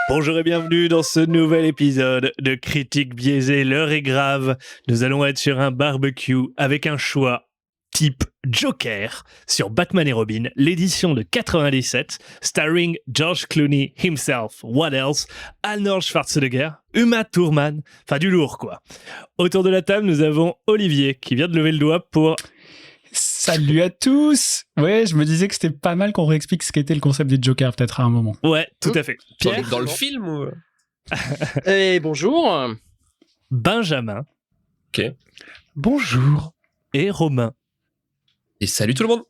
Bonjour et bienvenue dans ce nouvel épisode de Critique biaisée. L'heure est grave. Nous allons être sur un barbecue avec un choix type Joker sur Batman et Robin, l'édition de 97, starring George Clooney himself, what else, Arnold Schwarzenegger, Uma Thurman, enfin du lourd quoi. Autour de la table, nous avons Olivier qui vient de lever le doigt pour... Salut à tous. Ouais, je me disais que c'était pas mal qu'on réexplique ce qu'était le concept des Jokers peut-être à un moment. Ouais, tout à fait. Pierre, dans le film ou... Et bonjour. Benjamin. Ok. Bonjour. Et Romain. Et salut tout le monde.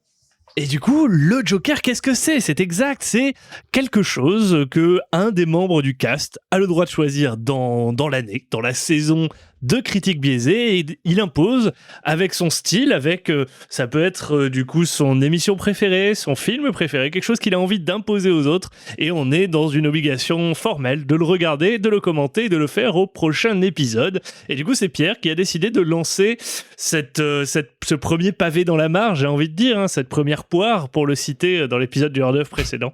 Et du coup, le Joker, qu'est-ce que c'est ? C'est exact, c'est quelque chose que un des membres du cast a le droit de choisir dans l'année, dans la saison de Critique biaisée, et il impose avec son style, avec ça peut être du coup son émission préférée, son film préféré, quelque chose qu'il a envie d'imposer aux autres, et on est dans une obligation formelle de le regarder, de le commenter, de le faire au prochain épisode. Et du coup, c'est Pierre qui a décidé de lancer ce premier pavé dans la mare, j'ai envie de dire, hein, cette première poire, pour le citer dans l'épisode du hors-d'œuvre précédent.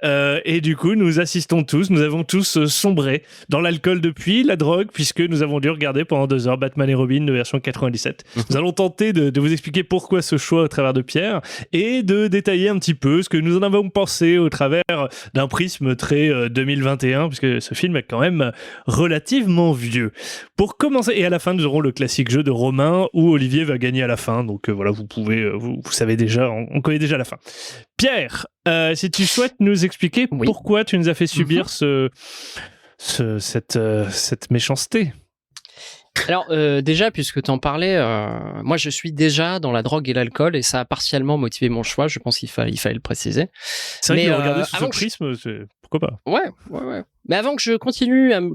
Et du coup, nous avons tous sombré dans l'alcool depuis, la drogue, puisque nous avons dû regarder pendant 2 heures Batman et Robin de version 97. Nous allons tenter de vous expliquer pourquoi ce choix au travers de Pierre et de détailler un petit peu ce que nous en avons pensé au travers d'un prisme très 2021, puisque ce film est quand même relativement vieux. Pour commencer, et à la fin, nous aurons le classique jeu de Romain où Olivier va gagner à la fin. Donc voilà, vous pouvez, vous savez déjà, on connaît déjà la fin. Pierre, si tu souhaites nous expliquer pourquoi tu nous as fait subir cette méchanceté. Alors déjà, puisque tu en parlais, moi je suis déjà dans la drogue et l'alcool et ça a partiellement motivé mon choix, je pense qu'il fallait le préciser. C'est vrai que regarder sous ce prisme, pourquoi pas. Ouais. Mais avant que je continue à me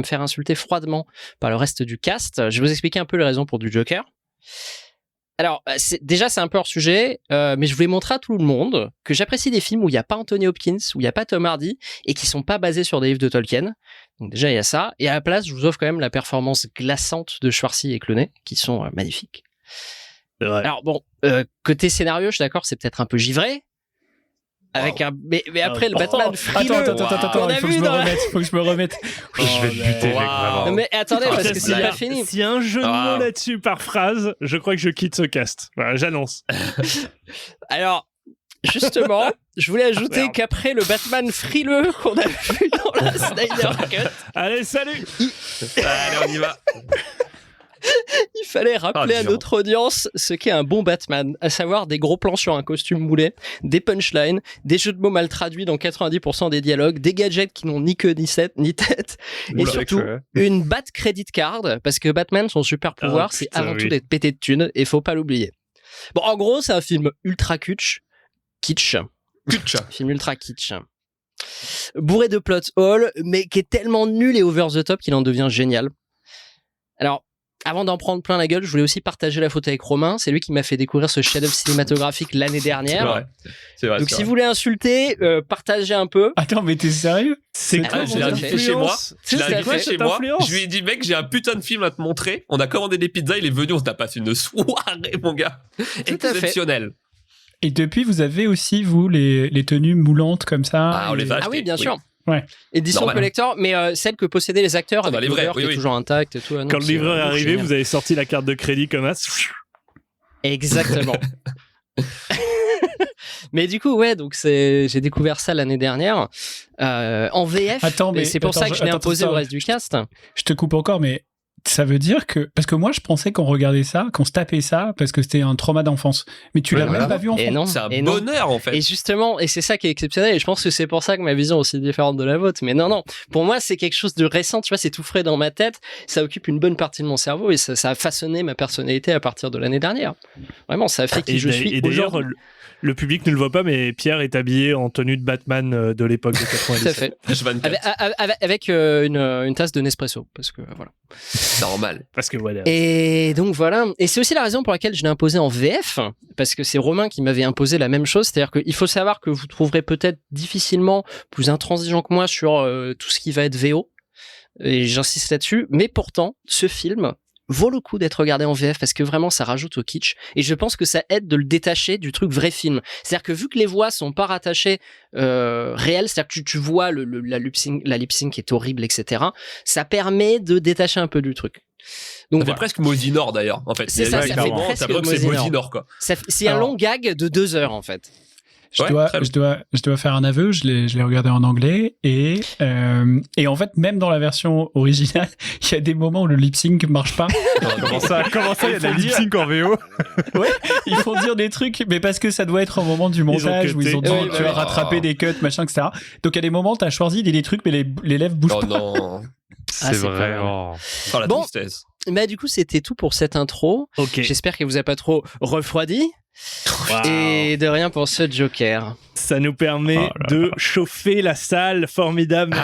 faire insulter froidement par le reste du cast, je vais vous expliquer un peu les raisons pour du Joker. Alors, c'est un peu hors sujet, mais je voulais montrer à tout le monde que j'apprécie des films où il n'y a pas Anthony Hopkins, où il n'y a pas Tom Hardy, et qui sont pas basés sur des livres de Tolkien. Donc déjà, il y a ça. Et à la place, je vous offre quand même la performance glaçante de Schwarzy et Clooney, qui sont magnifiques. C'est vrai. Alors bon, côté scénario, je suis d'accord, c'est peut-être un peu givré. Avec mais après le Batman frileux. Attends, il faut que je me remette. Je vais te buter, mec, vraiment. Mais attendez, parce que c'est pas fini. S'il y a un jeu de mots là-dessus par phrase, je crois que je quitte ce cast. Voilà, j'annonce. Alors, justement, je voulais ajouter qu'après le Batman frileux qu'on a vu dans la Snyder Cut... Allez, salut. Allez, on y va. Il fallait rappeler à notre audience ce qu'est un bon Batman, à savoir des gros plans sur un costume moulé, des punchlines, des jeux de mots mal traduits dans 90% des dialogues, des gadgets qui n'ont ni queue ni tête, et surtout une Bat Credit Card, parce que Batman, son super pouvoir, c'est avant tout d'être pété de thunes, et faut pas l'oublier. Bon, en gros, c'est un film ultra kitsch. Film ultra kitsch. Bourré de plot hole, mais qui est tellement nul et over the top qu'il en devient génial. Alors, avant d'en prendre plein la gueule, je voulais aussi partager la photo avec Romain. C'est lui qui m'a fait découvrir ce chef-d'œuvre cinématographique l'année dernière. C'est vrai. Donc si vous voulez insulter, partagez un peu. Attends, mais t'es sérieux ? C'est quoi je l'ai invité chez moi. Influence. Je lui ai dit, mec, j'ai un putain de film à te montrer. On a commandé des pizzas, il est venu, on t'a passé une soirée, mon gars. Exceptionnel. Et depuis, vous avez aussi, vous, les tenues moulantes comme ça. Ah, on les a achetées. Ah oui, bien sûr. Ouais. Édition collector, mais celle que possédaient les acteurs avec les vrais, l'odeur qui est toujours intacte et tout. Quand le livreur est arrivé, vous avez sorti la carte de crédit comme as. Exactement. Mais du coup, donc j'ai découvert ça l'année dernière en VF. Et c'est pour ça que je l'ai imposé au reste du cast. Je te coupe encore, mais ça veut dire que... Parce que moi, je pensais qu'on regardait ça, qu'on se tapait ça, parce que c'était un trauma d'enfance. Mais tu l'as même pas vu en France. C'est un bonheur, en fait. Et justement, et c'est ça qui est exceptionnel, et je pense que c'est pour ça que ma vision est aussi différente de la vôtre. Mais non. Pour moi, c'est quelque chose de récent, tu vois, c'est tout frais dans ma tête. Ça occupe une bonne partie de mon cerveau, et ça a façonné ma personnalité à partir de l'année dernière. Vraiment, ça a fait qui je suis aujourd'hui. Le public ne le voit pas, mais Pierre est habillé en tenue de Batman de l'époque de 97. Tout à fait. Avec une tasse de Nespresso, parce que voilà. Normal. Parce que voilà. Et donc voilà. Et c'est aussi la raison pour laquelle je l'ai imposé en VF, parce que c'est Romain qui m'avait imposé la même chose. C'est-à-dire qu'il faut savoir que vous trouverez peut-être difficilement plus intransigeant que moi sur tout ce qui va être VO. et j'insiste là-dessus, mais pourtant, ce film vaut le coup d'être regardé en VF parce que vraiment ça rajoute au kitsch et je pense que ça aide de le détacher du truc vrai film. C'est-à-dire que vu que les voix sont pas rattachées réelles, c'est-à-dire que tu vois la lip sync qui est horrible, etc. Ça permet de détacher un peu du truc. Donc ça fait presque Mosinor d'ailleurs en fait. C'est ça, ça fait presque Mosinor quoi. C'est un long gag de 2 heures en fait. Je dois faire un aveu, je l'ai regardé en anglais et en fait même dans la version originale, il y a des moments où le lip sync marche pas. Comment ça il y a des lip sync en VO? Ouais, ils font dire des trucs mais parce que ça doit être un moment du montage où ils ont dû rattraper des cuts, machin, etc. Donc il y a des moments t'as Schwarzy dit des trucs mais les lèvres bougent pas. Non. C'est vrai. La tristesse. Bah du coup c'était tout pour cette intro. Ok. J'espère qu'elle vous a pas trop refroidi. Wow. Et de rien pour ce Joker. Ça nous permet de chauffer la salle, formidable.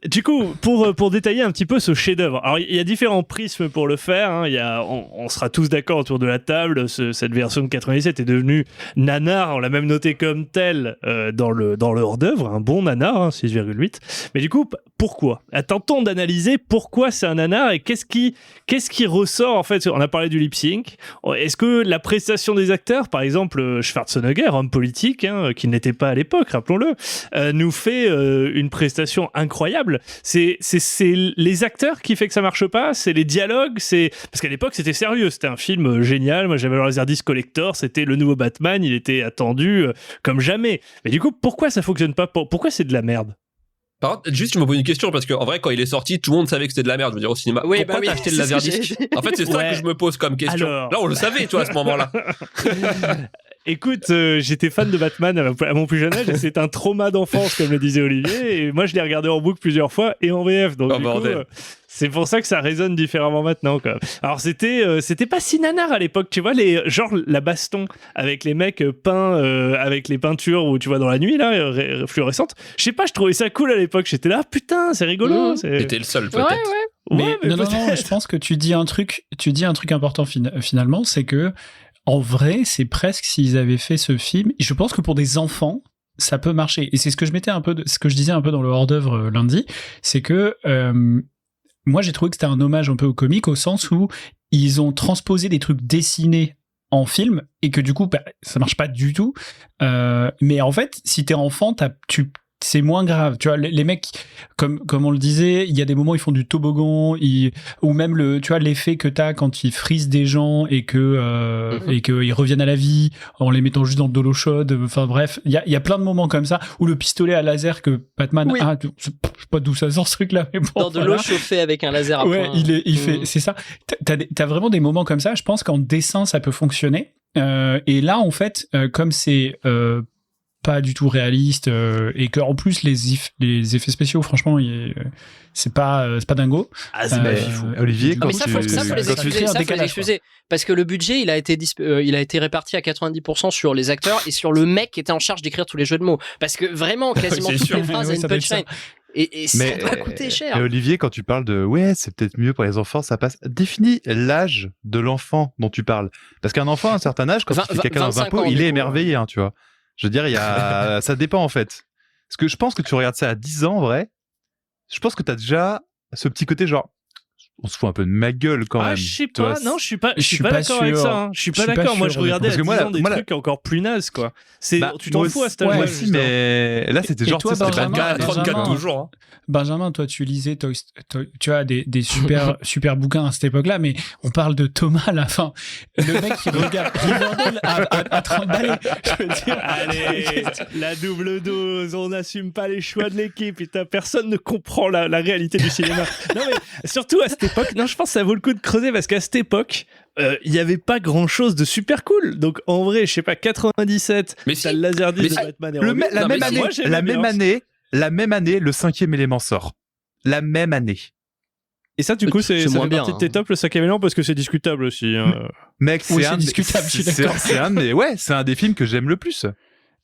Du coup, pour détailler un petit peu ce chef-d'œuvre, alors il y a différents prismes pour le faire. Hein. On sera tous d'accord autour de la table. Cette version de 97 est devenue nanar. On l'a même noté comme tel dans le hors-d'œuvre, un bon nanar, hein, 6,8. Mais du coup, pourquoi ? Tentons d'analyser pourquoi c'est un nanar et qu'est-ce qui ressort en fait. On a parlé du lip sync. Est-ce que la prestation des acteurs, par exemple Schwarzenegger, homme politique, hein, qui n'était pas à l'époque, rappelons-le, nous fait une prestation incroyable. C'est les acteurs qui fait que ça marche pas, c'est les dialogues, parce qu'à l'époque c'était sérieux, c'était un film génial. Moi j'avais le Laserdisc Collector, c'était le nouveau Batman, il était attendu comme jamais. Mais du coup, pourquoi ça fonctionne pas ? Pourquoi c'est de la merde ? Par contre, juste, je me pose une question parce qu'en vrai, quand il est sorti, tout le monde savait que c'était de la merde. Je veux dire, au cinéma. Oui, pourquoi t'as acheté le Laserdisc ? En fait, c'est ça que je me pose comme question. Alors... Là, on le savait, toi, à ce moment-là. Écoute, j'étais fan de Batman à mon plus jeune âge et c'est un trauma d'enfance, comme le disait Olivier. Et moi, je l'ai regardé en boucle plusieurs fois et en VF. Donc, du coup, c'est pour ça que ça résonne différemment maintenant, quoi. Alors, c'était pas si nanar à l'époque, tu vois, genre la baston avec les mecs peints avec les peintures où tu vois dans la nuit, là, fluorescentes. Je sais pas, je trouvais ça cool à l'époque. J'étais là, putain, c'est rigolo. T'étais le seul, peut-être. Mais non, je pense que tu dis un truc important finalement, c'est que en vrai, c'est presque s'ils avaient fait ce film. Je pense que pour des enfants, ça peut marcher. Et c'est ce que je disais un peu dans le hors-d'œuvre lundi, c'est que moi j'ai trouvé que c'était un hommage un peu au comique au sens où ils ont transposé des trucs dessinés en film et que du coup ça marche pas du tout. Mais en fait, si t'es enfant, c'est moins grave, tu vois, les mecs comme on le disait, il y a des moments ils font du toboggan, ou même tu vois l'effet que t'as quand ils frisent des gens et que ils reviennent à la vie en les mettant juste dans de l'eau chaude. Enfin bref, il y a plein de moments comme ça, ou le pistolet à laser que Batman a, je sais pas d'où ça sort ce truc là, mais bon, dans de l'eau chauffée avec un laser à point. Il fait, c'est ça. T'as vraiment des moments comme ça. Je pense qu'en dessin ça peut fonctionner. Et là en fait, comme c'est pas du tout réaliste et que en plus les effets spéciaux franchement c'est pas dingo. Olivier, mais ça faut les excuser parce que le budget il a été réparti à 90% sur les acteurs et sur le mec qui était en charge d'écrire tous les jeux de mots parce que vraiment quasiment toutes les phrases a une punchline. Et ça va coûter cher. Mais Olivier, quand tu parles de c'est peut-être mieux pour les enfants, ça passe. Définis l'âge de l'enfant dont tu parles. Parce qu'un enfant à un certain âge, quand il fait caca dans un pot, il est émerveillé, hein, tu vois. Je veux dire, ça dépend en fait. Parce que je pense que tu regardes ça à 10 ans, en vrai. Je pense que t'as déjà ce petit côté genre, on se fout un peu de ma gueule quand même. Je sais pas, non, je suis pas d'accord avec ça. Hein. Je suis pas d'accord. Moi, je regardais à 10 ans des trucs encore plus nazes, quoi. Tu t'en fous à cet âge-là. Moi aussi, mais là, c'était genre, toi, c'était pas 34 toujours. Hein. Benjamin, toi, tu lisais tu as des super bouquins à cette époque-là, mais on parle de Thomas à la fin. Le mec qui regarde Riverdale à 30 balais. Je veux dire, allez, la double dose, on n'assume pas les choix de l'équipe. Putain, personne ne comprend la réalité du cinéma. Non, mais surtout à cette époque, je pense que ça vaut le coup de creuser parce qu'à cette époque, il n'y avait pas grand chose de super cool. Donc en vrai, je sais pas, 97, mais t'as le Laserdisc de Batman et Robin. La même année, le 5e élément sort. La même année. Et ça, du coup, c'est moins fait bien. partie de tes tops, le 5e élément, parce que c'est discutable aussi. Mec, c'est discutable, je suis d'accord. C'est un des films que j'aime le plus.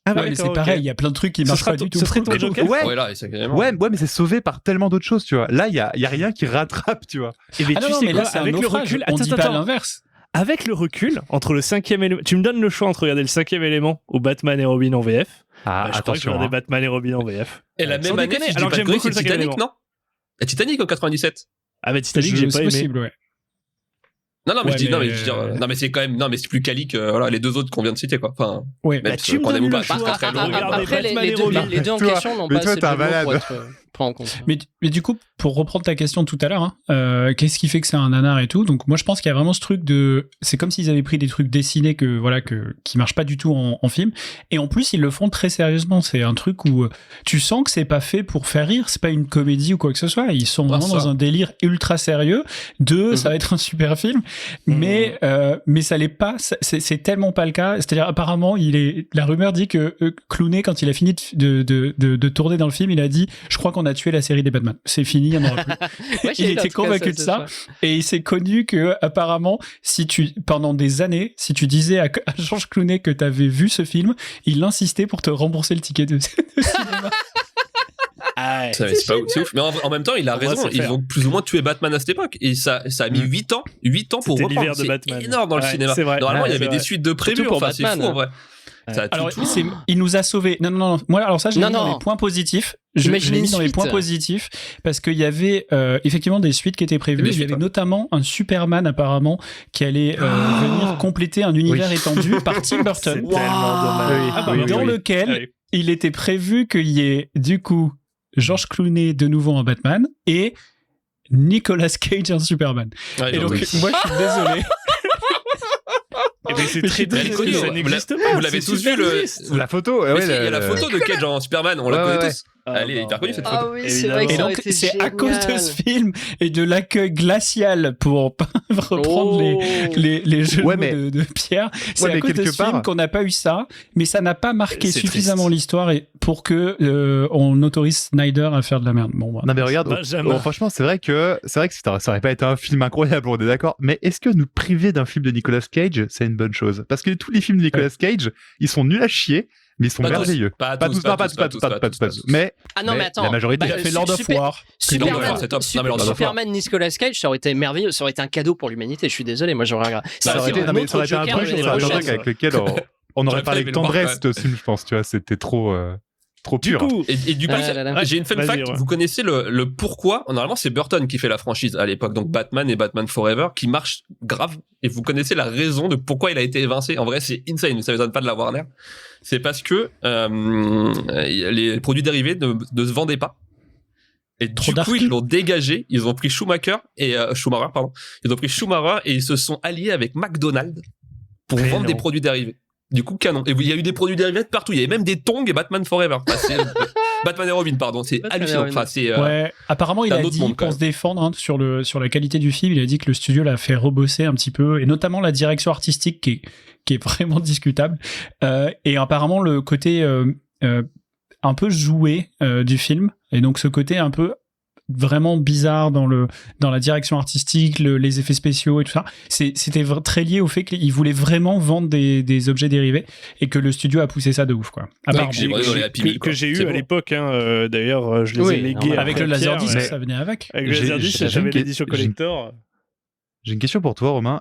Ah ouais, mais c'est pareil, il y a plein de trucs qui marchent pas du tout. Ce serait ton Joker. Ouais, mais c'est sauvé par tellement d'autres choses, tu vois. Là, il y a rien qui rattrape, tu vois. Et mais tu sais mais quoi, là, c'est avec un le naufrage. recul, On dit pas l'inverse. Avec le recul, entre le 5e élément, tu me donnes le choix entre regarder le 5e élément ou Batman et Robin en VF. Je crois que je regardais Batman et Robin en VF. Et la même année, si je dis pas de conneries, c'est Titanic, non ? Titanic en 97. Ah mais Titanic, j'ai pas c'est aimé. possible, ouais. Non, mais Ouais, je dis, non, mais, mais je veux dire, non, mais c'est quand même, non, mais c'est plus quali que, voilà, les deux autres qu'on vient de citer, quoi. Enfin, Ouais. même tu me qu'on aime ou donnes pas, le c'est choix. très long. Regardez Après, Batman les et Robin. deux en Toi- question n'ont mais pas toi, assez t'es un de mots pour malade. être pris en compte. Mais du coup, pour reprendre ta question tout à l'heure, qu'est-ce qui fait que c'est un nanar et tout? Donc moi je pense qu'il y a vraiment ce truc de, c'est comme s'ils avaient pris des trucs dessinés qui marchent pas du tout en film, et en plus ils le font très sérieusement. C'est un truc où tu sens que c'est pas fait pour faire rire, c'est pas une comédie ou quoi que ce soit. Ils sont vraiment dans un délire ultra sérieux. Ça va être un super film, mais ça l'est pas. C'est tellement pas le cas. C'est-à-dire apparemment la rumeur dit que Clooney, quand il a fini de tourner dans le film, il a dit, je crois qu'on a tué la série des Batman. C'est fini, il y en aura plus. Ouais, Il était convaincu de ça. Et il s'est connu que, apparemment, pendant des années, si tu disais à George Clooney que t'avais vu ce film, il insistait pour te rembourser le ticket de cinéma. Ah, C'est ouf. Mais en même temps, il a On va raison. se Ils faire. ont plus ou moins tué Batman à cette époque. Et ça a mis 8 ans pour C'était reprendre. l'hiver de Batman. C'est énorme dans le Ouais, cinéma. c'est vrai. Normalement, Ouais, il y avait c'est des vrai. suites de prévues. Surtout pour Enfin, c'est Batman. fou, en vrai. Ça a Alors, tout. il nous a sauvés. Non. Moi, alors ça, j'ai mis Non, dans non. les points positifs. Je Imagine l'ai mis une dans les suite. points positifs parce qu'il y avait effectivement des suites qui étaient prévues. Des Il y suites, avait ouais. notamment un Superman apparemment qui allait venir compléter un univers Oui. étendu par Tim c'est Burton. tellement dommage. Ah, Ah, bah, dans lequel Ah oui. il était prévu qu'il y ait du coup George Clooney de nouveau en Batman et Nicolas Cage en Superman. Ouais, Et donc oui. moi je suis désolé. Eh ben, c'est Mais très je suis triste connu, que ça vous n'existe l'avez- pas. vous l'avez c'est tous super vu, triste. La photo, Mais si, il y a la photo de Cage en Superman, on la Ouais, connaît ouais. tous. Elle est hyper connue, cette photo. Ah oui, c'est Évidemment. vrai que Et ça aurait donc été c'est à cause de génial. ce film et de l'accueil glacial pour reprendre Oh. les jeux Ouais, de mais- mots de Pierre. C'est Ouais, à mais cause de quelque ce film part- qu'on n'a pas eu ça, mais ça n'a pas marqué C'est suffisamment triste. l'histoire et pour que on autorise Snyder à faire de la merde. Bon, bah. Non mais regarde, Benjamin. franchement c'est vrai que ça aurait pas été un film incroyable, on est d'accord. Mais est-ce que nous priver d'un film de Nicolas Cage, c'est une bonne chose? Parce que tous les films de Nicolas Cage, ils sont nuls à chier, mais ils sont Pas tous. merveilleux. Pas Pas tous, tous, pas pas tous, tous. pas tous. Mais Ah non, mais attends. la majorité. Il a fait Lord of War. Superman, c'est top. Non, mais Lord of War. Superman Nicolas Cage, ça aurait été merveilleux, ça aurait été un cadeau pour l'humanité. Je suis désolé, moi j'aurais regardé. Ça aurait été, non, mais ça aurait été un truc, l'année ça aurait été un prochaine. truc avec lequel on aurait J'aurais parlé pas avec aimé le voir, tendresse de ce film, je pense. Tu vois, c'était trop Du pur. coup, Et du coup, Ah là là. j'ai une fun Vas-y, fact. ouais. Vous connaissez le pourquoi? Normalement, c'est Burton qui fait la franchise à l'époque, donc Batman et Batman Forever, qui marche grave. Et vous connaissez la raison de pourquoi il a été évincé. En vrai, c'est insane. Ça ne m'étonne pas de la Warner. C'est parce que les produits dérivés ne se vendaient pas. Et Trop du coup, darky. ils l'ont dégagé. Ils ont pris Schumacher et Ils ont pris Schumacher et ils se sont alliés avec McDonald's pour Mais vendre non. des produits dérivés. Du coup, canon. Et il y a eu des produits dérivés de partout. Il y avait même des tongs et Batman Forever. Enfin, Batman et Robin, pardon. C'est Batman et hallucinant. Robin. Enfin, c'est Ouais, apparemment, il c'est un a autre dit, monde, quand pour même. se défendre sur la qualité du film, il a dit que le studio l'a fait rebosser un petit peu, et notamment la direction artistique qui est vraiment discutable. Et apparemment, le côté un peu joué du film, et donc ce côté un peu vraiment bizarre dans la direction artistique, les effets spéciaux et tout ça, c'était très lié au fait qu'il voulait vraiment vendre des objets dérivés et que le studio a poussé ça de ouf, quoi. Apparemment. j'ai- dans les Happy Meal, quoi. que j'ai C'est eu à bon. l'époque. D'ailleurs, je les Oui, ai légués. normal. avec après le Laserdisc, Pierre, ça venait avec. Avec le J'ai- Laserdisc, j'ai- j'avais j'ai- l'édition j'ai- collector. J'ai une question pour toi, Romain.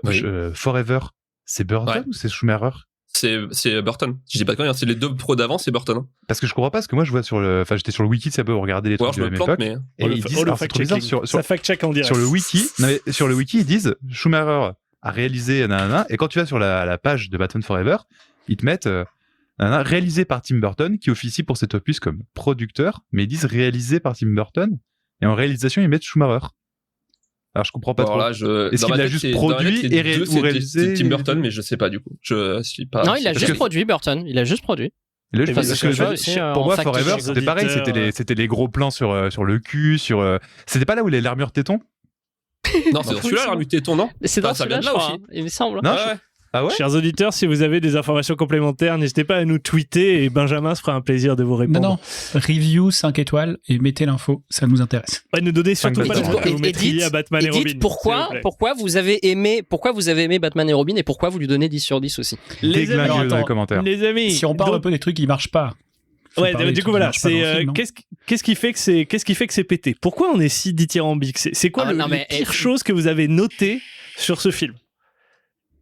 Oui. Forever, c'est Burton Ouais. ou c'est Schumacher? C'est Burton. Si je dis pas de conneries, c'est les deux pros d'avant, c'est Burton. hein. Parce que je comprends pas, parce que moi je vois j'étais sur le wiki, ça peut regarder les Ou alors trucs je de me la même plante, époque. mais Et le ils disent, alors c'est trop bizarre, fact-checking. sur Ça fact-check en direct. le wiki, non, mais sur le wiki, ils disent Schumacher a réalisé nanana, et quand tu vas sur la page de Batman Forever, ils te mettent nanana, réalisé par Tim Burton, qui officie pour cet opus comme producteur, mais ils disent réalisé par Tim Burton, et en réalisation, ils mettent Schumacher. Alors je comprends pas alors trop. là, Est-ce dans qu'il ma a tête, juste c'est- dans ma produit tête, c'est et deux, ou réalisé c'est Tim Burton, mais je sais pas du coup. Je suis pas. Non, il a parce juste que- produit Burton. Il a juste produit. Et là, je Et pense parce que que je ça veux aussi, dire, en pour moi, fact-checking. Forever, Chers c'était pareil, auditeurs, c'était les gros plans sur le cul, c'était pas là où il a l'armure téton? Non, c'est dans celui-là, l'armure téton, non? C'est dans Ah, ça vient celui-là, de je là crois, aussi. hein, il me semble. Non, Ouais, ouais. Ah ouais? Chers auditeurs, si vous avez des informations complémentaires, n'hésitez pas à nous tweeter et Benjamin se fera un plaisir de vous répondre. Non, review 5 étoiles et mettez l'info, ça nous intéresse. Ouais, ne donnez surtout Et pas dites- de que vous et mettriez dites- à Batman et, Et Robin. dites pourquoi vous avez aimé Batman et Robin et pourquoi vous lui donnez 10 sur 10 aussi. Les Déglinguez amis, dans les commentaires. les amis. Si on parle donc- un peu des trucs qui marchent pas. faut Ouais, parler des du trucs coup qui voilà, marchent pas dans le c'est film, non qu'est-ce qui fait que c'est pété? Pourquoi on est si dithyrambique? C'est quoi Ah, le non, mais- pire chose que vous avez noté sur ce film?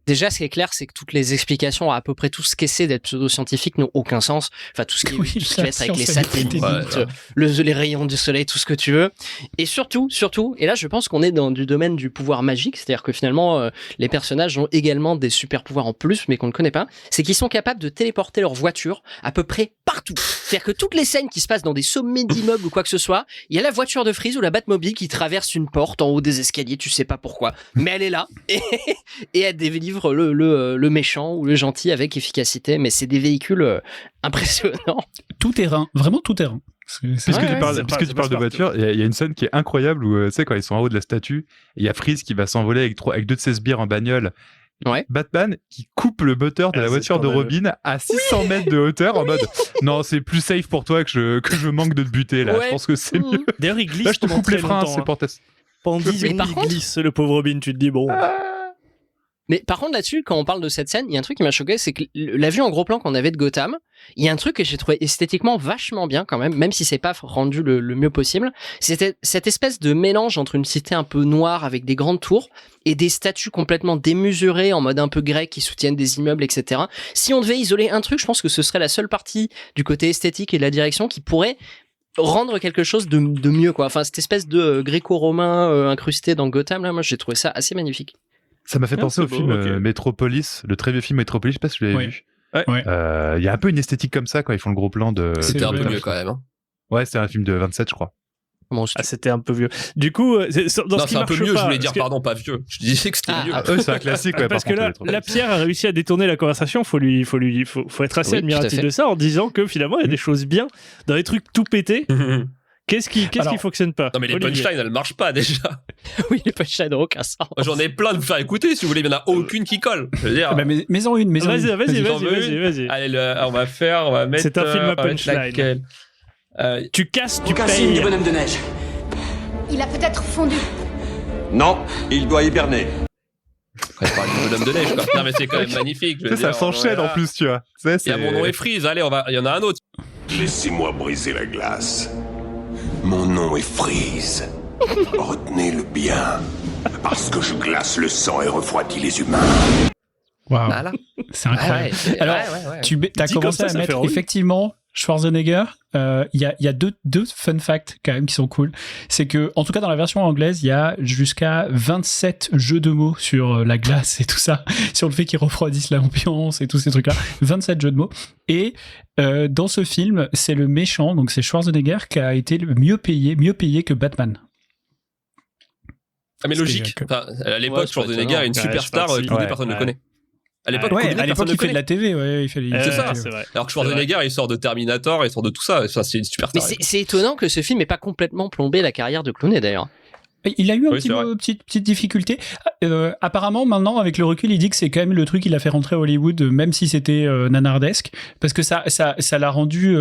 Déjà, ce qui est clair, c'est que toutes les explications à peu près tout ce qu'essaie d'être pseudo-scientifique n'ont aucun sens. Enfin, tout ce qui, Oui, tout ce qui va être avec les science, satellites, ouais. les rayons du soleil, tout ce que tu veux. Et surtout, et là, je pense qu'on est dans du domaine du pouvoir magique, c'est-à-dire que finalement, les personnages ont également des super pouvoirs en plus, mais qu'on ne connaît pas. C'est qu'ils sont capables de téléporter leur voiture à peu près partout. C'est-à-dire que toutes les scènes qui se passent dans des sommets d'immeubles ou quoi que ce soit, il y a la voiture de Freeze ou la Batmobile qui traverse une porte en haut des escaliers, tu sais pas pourquoi, mais elle est là et elle délivre le méchant ou le gentil avec efficacité. Mais c'est des véhicules impressionnants. Tout terrain, vraiment tout terrain. Puisque tu parles de voiture, il y a une scène qui est incroyable où, tu sais, quand ils sont en haut de la statue, il y a Freeze qui va s'envoler avec 2 de ses sbires en bagnole. Ouais. Batman qui coupe le moteur de la voiture de Robin à 600 mètres de hauteur en mode non, c'est plus safe pour toi que je manque de te buter là. Ouais. Je pense que c'est mieux. D'ailleurs, il glisse. Là, je te pendant coupe les très freins, longtemps, c'est pour ta... Pendant 10 Mais secondes, par il contre- glisse, le pauvre Robin. Tu te dis, bon. Mais par contre, là-dessus, quand on parle de cette scène, il y a un truc qui m'a choqué, c'est que la vue en gros plan qu'on avait de Gotham, il y a un truc que j'ai trouvé esthétiquement vachement bien quand même si c'est pas rendu le mieux possible. C'était cette espèce de mélange entre une cité un peu noire avec des grandes tours et des statues complètement démesurées en mode un peu grec qui soutiennent des immeubles, etc. Si on devait isoler un truc, je pense que ce serait la seule partie du côté esthétique et de la direction qui pourrait rendre quelque chose de mieux, quoi. Enfin, cette espèce de gréco-romain incrusté dans Gotham, là, moi, j'ai trouvé ça assez magnifique. Ça m'a fait penser au c'est film beau, ok. Metropolis, le très vieux film Metropolis, je sais pas si vous l'avez Ouais. vu. Ouais. Il y a un peu une esthétique comme ça quand ils font le gros plan de... C'était un vrai. peu mieux quand même. Hein. Ouais, c'est un film de 27, je crois. Bon, Ah, c'était un peu vieux. Du coup, dans Non, ce qui c'est un peu marche mieux, je pas, voulais dire, parce que- pardon, pas vieux. Je disais que c'était Ah, mieux. ah, C'est un classique, ouais, parce par que là, contre, la Pierre a réussi à détourner la conversation. Faut être assez Oui, admiratif tout à fait. de ça en disant que finalement il y a des choses bien dans les trucs tout pétés. Qu'est-ce qui Alors, fonctionne pas? Non, mais les Olivier. punchlines, elles marchent pas déjà. oui, les punchlines n'ont aucun sens. Moi, j'en ai plein de vous faire écouter si vous voulez, mais il n'y en a aucune qui colle. Je veux dire, Ah bah, mais-en une. Vas-y, J'en veux une. vas-y. allez, on va mettre. C'est un film à on va mettre punchline. laquelle Tu casses, tu Aucun signe payes. du bonhomme de neige. Il a peut-être fondu. Non, il doit hiberner. Quand je parle du bonhomme de neige, quoi. Non, mais c'est quand même magnifique. je Tu veux sais, ça dire, s'enchaîne voilà. en plus, tu vois. Tu sais, Il y a c'est- mon nom est Freeze, allez, il y en a un autre. Laissez-moi briser la glace. Mon nom est Freeze. Retenez-le bien. Parce que je glace le sang et refroidis les humains. Waouh, Voilà. c'est incroyable. Alors, ouais. tu as Dit commencé comme à ça fait mettre envie. effectivement Schwarzenegger. Il y a deux fun facts quand même qui sont cool. C'est que, en tout cas dans la version anglaise, il y a jusqu'à 27 jeux de mots sur la glace et tout ça, sur le fait qu'ils refroidissent l'ambiance et tous ces trucs-là. 27 jeux de mots. Et dans ce film, c'est le méchant, donc c'est Schwarzenegger qui a été le mieux payé que Batman. Ah, mais logique. que- Enfin, à l'époque, Ouais, c'est pas Schwarzenegger est une étonnant. superstar, Ouais, je Clooney, ouais. personne ne le Ouais. connaît. À l'époque, Ouais, Clooney, à l'époque personne ne il le fait de connaît. la TV, ouais, il fait C'est ça. C'est vrai. Alors que Schwarzenegger, il sort de Terminator, il sort de tout ça. Enfin, c'est une superstar. Mais c'est étonnant que ce film n'ait pas complètement plombé la carrière de Clooney, d'ailleurs. Il a eu Oui, c'est vrai. petite difficulté. Apparemment, maintenant, avec le recul, il dit que c'est quand même le truc qui l'a fait rentrer à Hollywood, même si c'était nanardesque, parce que ça l'a rendu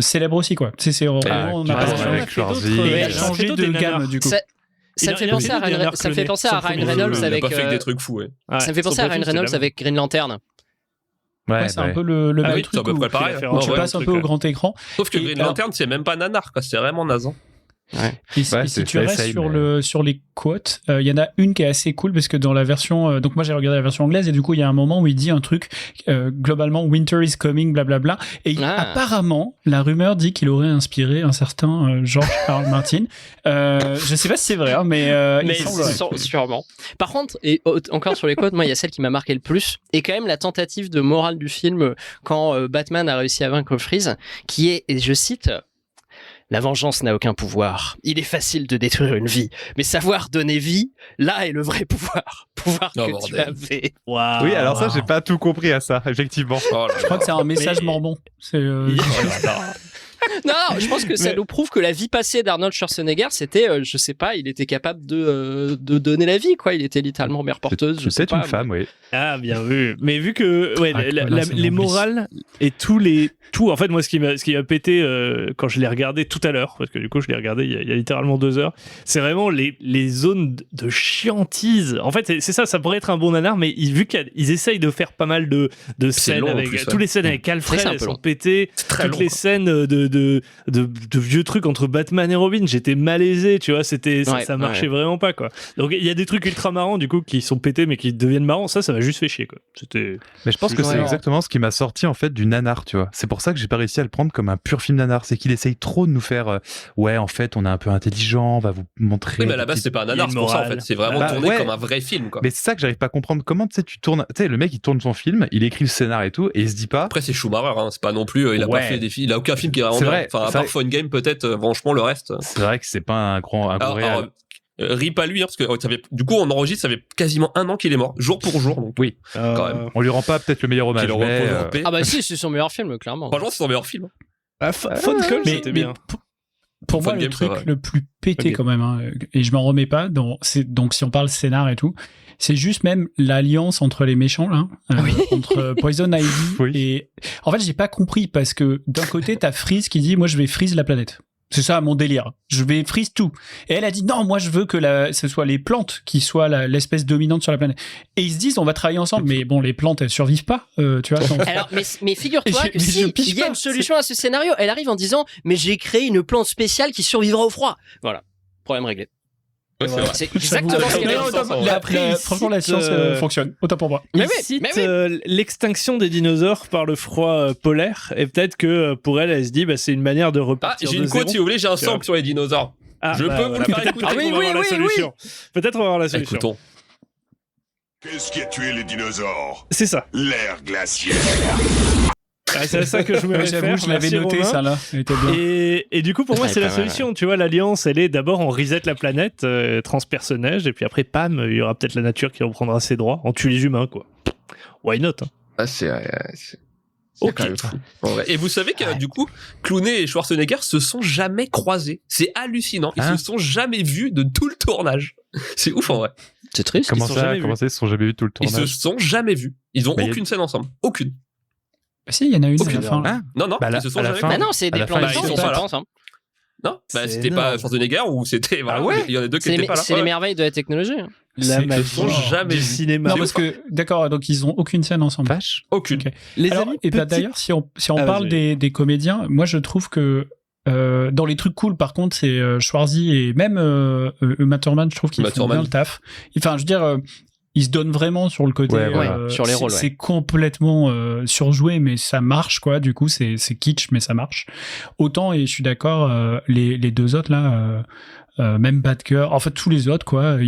célèbre aussi, quoi. C'est vraiment, on a carrément, pas- avec Schwarzy. il Ouais, a changé de gamme, du coup. Ça Il me a- fait il a penser fait à des Ryan, nanars ça me fait clonés. penser à Son Ryan premier Reynolds Il a avec. pas fait que des trucs fous, ouais. Ouais, Ça me fait son penser à premier Ryan film, Reynolds c'était avec Green Lantern. Ouais, c'est un peu le Ah même oui, truc c'est à peu où près pareil. fait Ouais, tu ouais. passes un truc, peu au ouais. grand écran. Sauf que Et Green alors- Lantern, c'est même pas nanar, quoi. C'est vraiment nasan. Et si, Ouais, et si c'est- tu ça restes essaye, sur, mais- sur les quotes, il y en a une qui est assez cool parce que dans la version. Donc, moi, j'ai regardé la version anglaise et du coup, il y a un moment où il dit un truc globalement Winter is coming, blablabla. Et apparemment, la rumeur dit qu'il aurait inspiré un certain George R. R. Martin. Je sais pas si c'est vrai, hein, mais Mais il semblerait. sûrement. Par contre, et encore sur les quotes, moi, il y a celle qui m'a marqué le plus, et quand même la tentative de morale du film quand Batman a réussi à vaincre Freeze, qui est, et je cite, la vengeance n'a aucun pouvoir. Il est facile de détruire une vie, mais savoir donner vie, là est le vrai pouvoir. Pouvoir Oh, que tu bordel. avais. Waouh. Oui, alors ça, j'ai pas tout compris à ça, effectivement. Oh là Je crois que c'est un message Mais- mormon. C'est. Non, je pense que ça Mais- nous prouve que la vie passée d'Arnold Schwarzenegger, c'était, je sais pas, il était capable de donner la vie, quoi. Il était littéralement mère porteuse. je C'est sais peut-être pas, une femme, oui. Ah, bien vu. Mais vu que ouais, Ah, voilà, c'est les mon morales et tout, en fait, moi, ce qui m'a pété quand je l'ai regardé tout à l'heure, parce que du coup, je l'ai regardé il y a littéralement 2 heures, c'est vraiment les zones de chiantise. En fait, c'est ça pourrait être un bon nanar, mais vu qu'ils essayent de faire pas mal de scènes long, en avec plus, ouais. toutes les scènes avec C'est un Alfred, peu elles sont long. pétées, C'est très toutes long, les quoi. scènes de vieux trucs entre Batman et Robin. J'étais malaisé, tu vois, ça marchait vraiment pas, quoi. Donc il y a des trucs ultra marrants, du coup, qui sont pétés, mais qui deviennent marrants. Ça m'a juste fait chier, quoi. Mais je pense que c'est exactement ce qui m'a sorti, en fait, du nanar, tu vois. C'est pour ça que j'ai pas réussi à le prendre comme un pur film nanar. C'est qu'il essaye trop de nous faire, ouais, en fait, on est un peu intelligent, on va vous montrer. Oui, mais à la base, c'est pas un nanar, c'est pour ça, en fait. C'est vraiment tourné comme un vrai film, quoi. Mais c'est ça que j'arrive pas à comprendre. Comment, tu sais, le mec, il tourne son film, il écrit le scénar et tout, et il se dit pas. Après, c'est Schumacher, hein. C'est pas non plus, il a pas fait des films, il a aucun film qui est vraiment bien. Enfin, à part Phone Game, peut-être, franchement, le reste. C'est vrai que c'est pas un gros réel. Rip à lui, hein, parce que du coup, on enregistre, ça fait quasiment 1 an qu'il est mort, jour pour jour. Donc, oui, quand même. On lui rend pas peut-être le meilleur hommage. Ah bah si, c'est son meilleur film, clairement. Franchement, c'est son meilleur film. Phone Call, c'était bien. Pour moi, le truc le plus pété quand même, hein, et je m'en remets pas, donc si on parle scénar et tout, c'est juste même l'alliance entre les méchants, là, entre Poison Ivy et... En fait, j'ai pas compris, parce que d'un côté, t'as Freeze qui dit « Moi, je vais freeze la planète ». C'est ça mon délire. Je vais freeze tout. Et elle a dit non, moi je veux que ce soit les plantes qui soient l'espèce dominante sur la planète. Et ils se disent on va travailler ensemble. Mais bon, les plantes elles survivent pas, tu vois. Alors, mais figure-toi que il y a une solution à ce scénario. Elle arrive en disant mais j'ai créé une plante spéciale qui survivra au froid. Voilà, problème réglé. C'est exactement ce qu'elle a. Franchement, la science fonctionne. Autant pour moi. Mais cite l'extinction des dinosaures par le froid polaire, et peut-être que pour elle se dit c'est une manière de repartir de zéro. J'ai une quote, si vous voulez, j'ai un sample sur les dinosaures. Je peux vous le faire écouter. Peut-être on va avoir la solution. Écoutons. Qu'est-ce qui a tué les dinosaures? C'est ça. L'air glaciaire. C'est à ça que je me réfère. Je l'avais noté, ça là. Et du coup, pour moi, c'est la solution. Tu vois, l'alliance, elle est d'abord on reset la planète, transpersonnage, et puis après, pam, il y aura peut-être la nature qui reprendra ses droits. On tue les humains, quoi. Why not, hein. Ah, c'est quand même fou. Et vous savez que du coup, Clooney et Schwarzenegger se sont jamais croisés. C'est hallucinant. Ils se sont jamais vus de tout le tournage. C'est ouf en vrai. C'est triste. Comment ça, ils se sont jamais vus tout le tournage? Ils se sont jamais vus. Ils ont aucune scène ensemble. Aucune. Si, il y en a une à la fin. Non, ils se sont jamais vus. Bah non, c'est des plans de ils sont pas là ensemble. Non, c'était pas Schwarzenegger ou c'était il y en a deux qui étaient pas là. C'est les merveilles de la technologie. La magie jamais du cinéma. Non, parce que d'accord, donc ils ont aucune scène ensemble. Vache. Aucune. Okay. Et d'ailleurs, si on parle des comédiens, moi je trouve que dans les trucs cool, par contre, c'est Schwarzy et même Uma Thurman, je trouve qu'ils font bien le taf. Enfin, je veux dire. Il se donne vraiment sur le côté sur les rôles. C'est complètement surjoué, mais ça marche, quoi. Du coup, c'est kitsch, mais ça marche. Autant, et je suis d'accord, les deux autres là, même Batgirl, en fait tous les autres, quoi,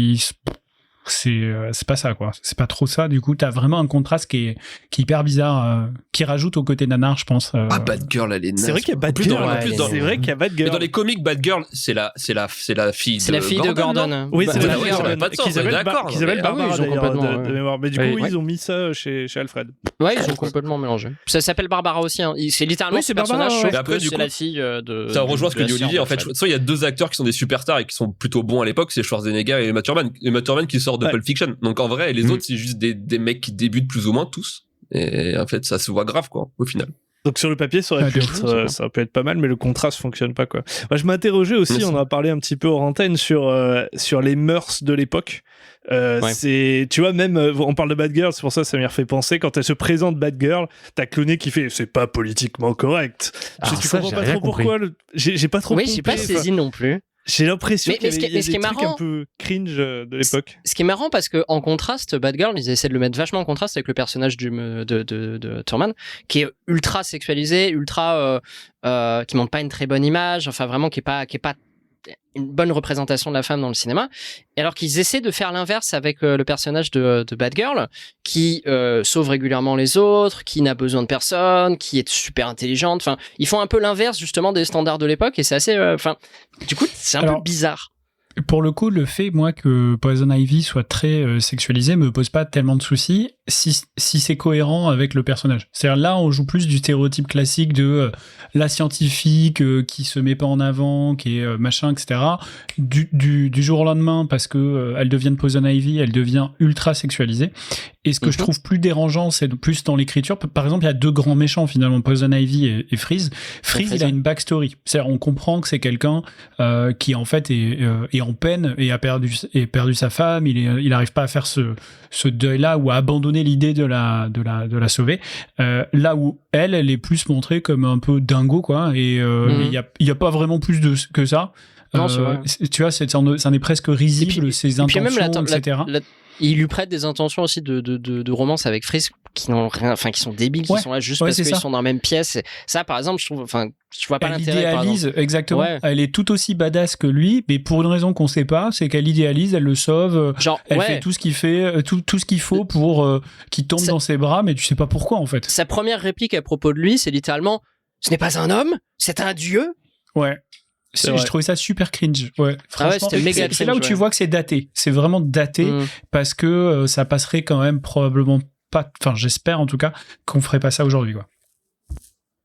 c'est pas ça, quoi. C'est pas trop ça. Du coup, t'as vraiment un contraste qui est hyper bizarre, qui rajoute au côté nanar, je pense. Batgirl, elle est naze. C'est vrai qu'il y a Batgirl. C'est vrai qu'il y a Batgirl. Mais dans les comics, Batgirl, c'est la fille. C'est la fille de Gordon. Oui, c'est la fille de Gordon. Qu'Isabelle Barbara, de mémoire. Mais du coup, oui. ils ont mis ça chez Alfred. Ouais, ils ont complètement mélangé. Ça s'appelle Barbara aussi. C'est littéralement ce personnage. Et après, du coup, c'est la fille de. Ça rejoint ce que dit Olivier. En fait, il y a deux acteurs qui sont des superstars et qui sont plutôt bons à l'époque, c'est Schwarzenegger et Uma Thurman. Uma Thurman qui sort de Pulp Fiction. Donc en vrai, les autres, c'est juste des mecs qui débutent plus ou moins tous. Et en fait, ça se voit grave, quoi, au final. Donc sur le papier, ça aurait peut être pas mal, mais le contraste fonctionne pas, quoi. Moi, je m'interrogeais aussi, on en a parlé un petit peu hors antenne, sur les mœurs de l'époque. C'est, tu vois, même on parle de Batgirl, c'est pour ça que ça m'y refait penser. Quand elle se présente Batgirl, t'as Clooney qui fait c'est pas politiquement correct. Tu comprends pas trop pourquoi. J'ai pas trop. Oui, j'ai pas saisi non plus. J'ai l'impression qu'il y a des trucs un peu cringe de l'époque. Ce qui est marrant, parce que en contraste, Batgirl, ils essaient de le mettre vachement en contraste avec le personnage de Thurman, qui est ultra sexualisé, ultra qui montre pas une très bonne image, enfin vraiment qui est pas une bonne représentation de la femme dans le cinéma. Et alors qu'ils essaient de faire l'inverse avec le personnage de Batgirl, qui sauve régulièrement les autres, qui n'a besoin de personne, qui est super intelligente. Enfin, ils font un peu l'inverse justement des standards de l'époque, et c'est assez. Du coup, c'est un peu bizarre. Pour le coup, le fait, moi, que Poison Ivy soit très sexualisé me pose pas tellement de soucis si c'est cohérent avec le personnage. C'est-à-dire là, on joue plus du stéréotype classique de la scientifique qui se met pas en avant, qui est machin, etc. Du jour au lendemain, parce que elle devient Poison Ivy, elle devient ultra sexualisée. Et ce que je trouve plus dérangeant, c'est plus dans l'écriture. Par exemple, il y a deux grands méchants finalement, Poison Ivy et Freeze. Freeze, il a une backstory. C'est-à-dire, on comprend que c'est quelqu'un qui en fait est en peine et a perdu sa femme. Il arrive pas à faire ce deuil-là ou à abandonner donné l'idée de la sauver. Là où elle est plus montrée comme un peu dingo, quoi. Et il y a pas vraiment plus que ça. Non, c'est vrai. Tu vois, c'en est presque risible, ses intentions, etc. Il lui prête des intentions aussi de romance avec Freeze qui n'ont rien, enfin qui sont débiles, qui sont là juste parce qu'ils sont dans la même pièce. Ça, par exemple, je vois pas l'intérêt. Elle idéalise, exactement. Ouais. Elle est tout aussi badass que lui, mais pour une raison qu'on sait pas, c'est qu'elle idéalise, elle le sauve, elle fait tout ce qu'il fait, tout ce qu'il faut pour qu'il tombe dans ses bras, mais tu sais pas pourquoi en fait. Sa première réplique à propos de lui, c'est littéralement "Ce n'est pas un homme, c'est un dieu." Ouais. Je trouvais ça super cringe. Ouais, franchement, c'était méga cringe. C'est là où tu vois que c'est daté. C'est vraiment daté parce que ça passerait quand même probablement pas. Enfin, j'espère en tout cas qu'on ferait pas ça aujourd'hui, quoi.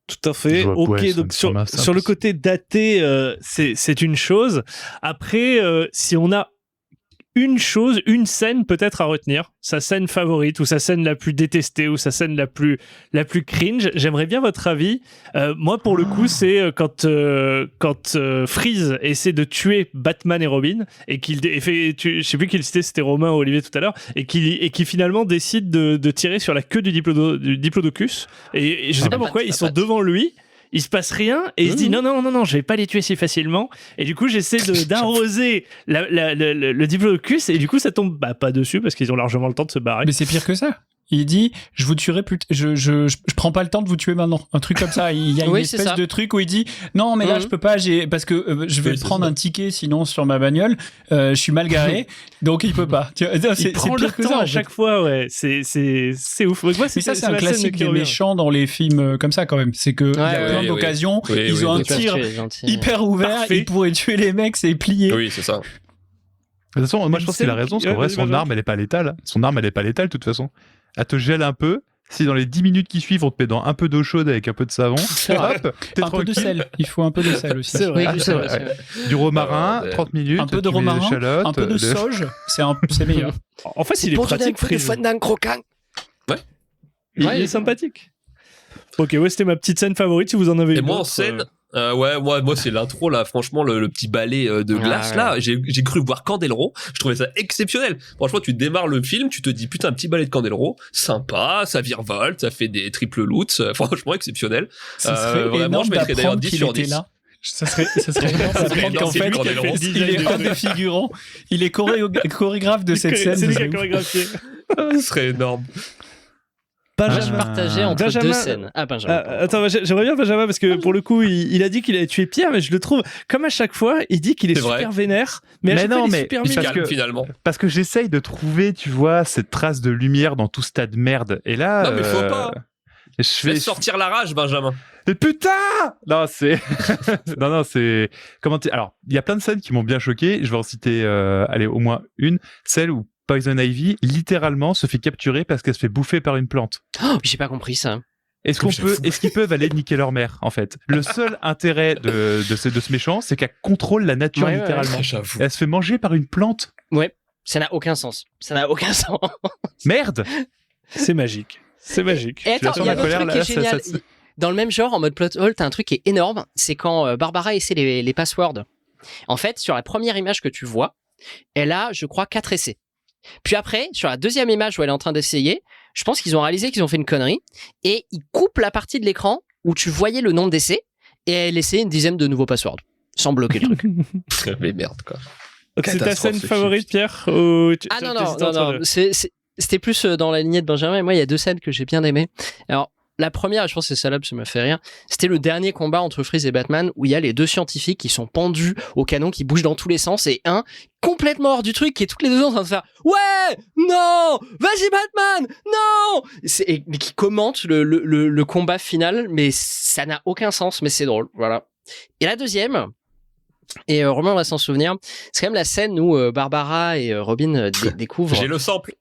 Tout à fait. Ok, donc sur le côté daté, c'est une chose. Après, si on a une scène peut-être à retenir, sa scène favorite ou sa scène la plus détestée ou sa scène la plus cringe, j'aimerais bien votre avis. Moi, pour le coup, c'est quand Freeze essaie de tuer Batman et Robin et qu'il fait, je sais plus qui le citait, c'était Romain ou Olivier tout à l'heure, et qui finalement décide de tirer sur la queue du Diplodocus. Et je sais pas pourquoi ils sont devant lui. Il se passe rien et il se dit non, je vais pas les tuer si facilement. Et du coup, j'essaie d'arroser le Diplodocus et du coup, ça tombe pas dessus parce qu'ils ont largement le temps de se barrer. Mais c'est pire que ça. Il dit je vous tuerai plus je prends pas le temps de vous tuer maintenant, un truc comme ça. Il y a une espèce de truc où il dit non mais là je peux pas, parce que je vais prendre un ticket sinon sur ma bagnole, je suis mal garé donc il peut pas. C'est pire que ça à chaque fois. Ouais, c'est ouf. Moi, mais ça c'est un classique des méchants dans les films comme ça quand même, c'est que il y a plein d'occasions, ils ont un tir hyper ouvert, ils pourraient tuer les mecs, c'est plié. Oui, c'est ça. De toute façon, moi je pense qu'il a raison, parce qu'en vrai, son arme elle est pas létale. Son arme elle est pas létale de toute façon. Elle te gèle un peu. Si dans les 10 minutes qui suivent, on te met dans un peu d'eau chaude avec un peu de savon, hop, t'es un peu de sel. Il faut un peu de sel aussi. C'est vrai. Du romarin, 30 minutes. Un peu de romarin, un peu de sauge, c'est meilleur. En fait, il est pratique. Croquant. Ouais. Il est sympathique. Ok, c'était ma petite scène favorite si vous en avez une. Et moi en scène. Moi c'est l'intro là, franchement le petit balai de glace là, j'ai cru voir Candeloro, je trouvais ça exceptionnel. Franchement, tu démarres le film, tu te dis putain, un petit balai de Candeloro, sympa, ça virevolte, ça fait des triple loots, franchement exceptionnel. Vraiment, je mettrais d'ailleurs 10 sur 10. Ça serait qu'en fait, il est un des figurants, il est chorégraphe de cette scène. C'est lui qui a chorégraphié. Ce serait énorme. Benjamin. Je partageais entre deux scènes. Benjamin. Attends, j'aimerais bien Benjamin parce que pour le coup, il a dit qu'il allait tuer Pierre, mais je le trouve, comme à chaque fois, il dit qu'il est super vénère. Mais non, mais finalement. Parce que j'essaye de trouver, tu vois, cette trace de lumière dans tout ce tas de merde. Et là. Non, mais faut pas. Je vais sortir la rage, Benjamin. Mais putain! Non, c'est. non, c'est. Alors, il y a plein de scènes qui m'ont bien choqué. Je vais en citer, au moins une. Celle où Poison Ivy, littéralement, se fait capturer parce qu'elle se fait bouffer par une plante. Oh, j'ai pas compris ça. Est-ce qu'ils peuvent aller niquer leur mère, en fait? Le seul intérêt de ce méchant, c'est qu'elle contrôle la nature, littéralement. Elle se fait manger par une plante. Ouais, ça n'a aucun sens. Merde! C'est magique. Et attends, il y a un truc qui est génial. Dans le même genre, en mode plot hole, t'as un truc qui est énorme, c'est quand Barbara essaie les passwords. En fait, sur la première image que tu vois, elle a, je crois, 4 essais. Puis après, sur la deuxième image où elle est en train d'essayer, je pense qu'ils ont réalisé qu'ils ont fait une connerie et ils coupent la partie de l'écran où tu voyais le nombre d'essais et elle essaie une dizaine de nouveaux passwords sans bloquer le truc. Mais merde, quoi. C'est ta scène favorite, Pierre? Non, c'était plus dans la lignée de Benjamin. Et moi, il y a 2 scènes que j'ai bien aimées. Alors, la première, je pense que c'est celle-là, ça m'a fait rire, c'était le dernier combat entre Freeze et Batman où il y a les 2 scientifiques qui sont pendus au canon, qui bougent dans tous les sens, et un complètement hors du truc qui est toutes les 2 en train de faire « Ouais! Non! Vas-y Batman! Non !» mais qui commente le combat final, mais ça n'a aucun sens, mais c'est drôle, voilà. Et la deuxième, et Romain va s'en souvenir, c'est quand même la scène où Barbara et Robin découvrent... J'ai le sample.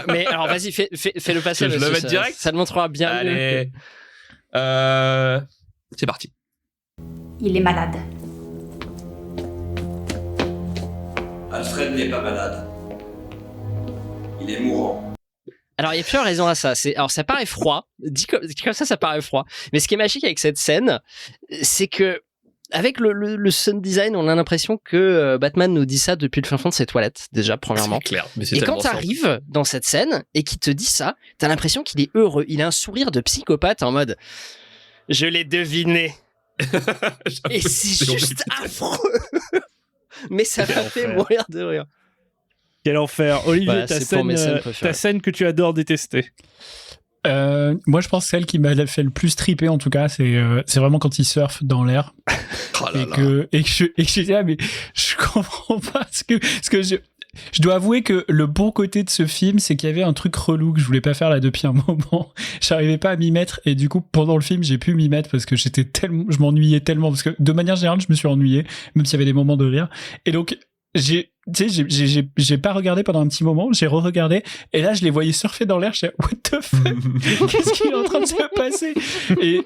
Mais alors vas-y, fais le passage. Je le mets direct. Ça le montrera bien. Allez. C'est parti. Il est malade. Alfred n'est pas malade. Il est mourant. Alors, il y a plusieurs raisons à ça. Alors, ça paraît froid. Dit comme ça paraît froid. Mais ce qui est magique avec cette scène, c'est que avec le sound design, on a l'impression que Batman nous dit ça depuis le fin fond de ses toilettes, déjà, premièrement. C'est clair, mais c'est Et tellement quand simple. t'arrives dans cette scène et qu'il te dit ça, t'as l'impression qu'il est heureux. Il a un sourire de psychopathe en mode « Je l'ai deviné ». Et c'est juste affreux. Mais ça m'a fait mourir de rire. Quel enfer. Olivier, Voilà, c'est pour mes scènes préférées. ta scène que tu adores détester. Moi, je pense que celle qui m'a fait le plus triper, en tout cas, c'est vraiment quand il surfe dans l'air. Oh là Et là. que je dis, ah, mais je comprends pas ce que je dois avouer que le bon côté de ce film, c'est qu'il y avait un truc relou que je voulais pas faire là depuis un moment. J'arrivais pas à m'y mettre et du coup, pendant le film, j'ai pu m'y mettre parce que je m'ennuyais tellement parce que de manière générale, je me suis ennuyé, même s'il y avait des moments de rire. Et donc, j'ai pas regardé pendant un petit moment, j'ai re-regardé et là, je les voyais surfer dans l'air. Je disais, what the fuck? Qu'est-ce qui est en train de se passer?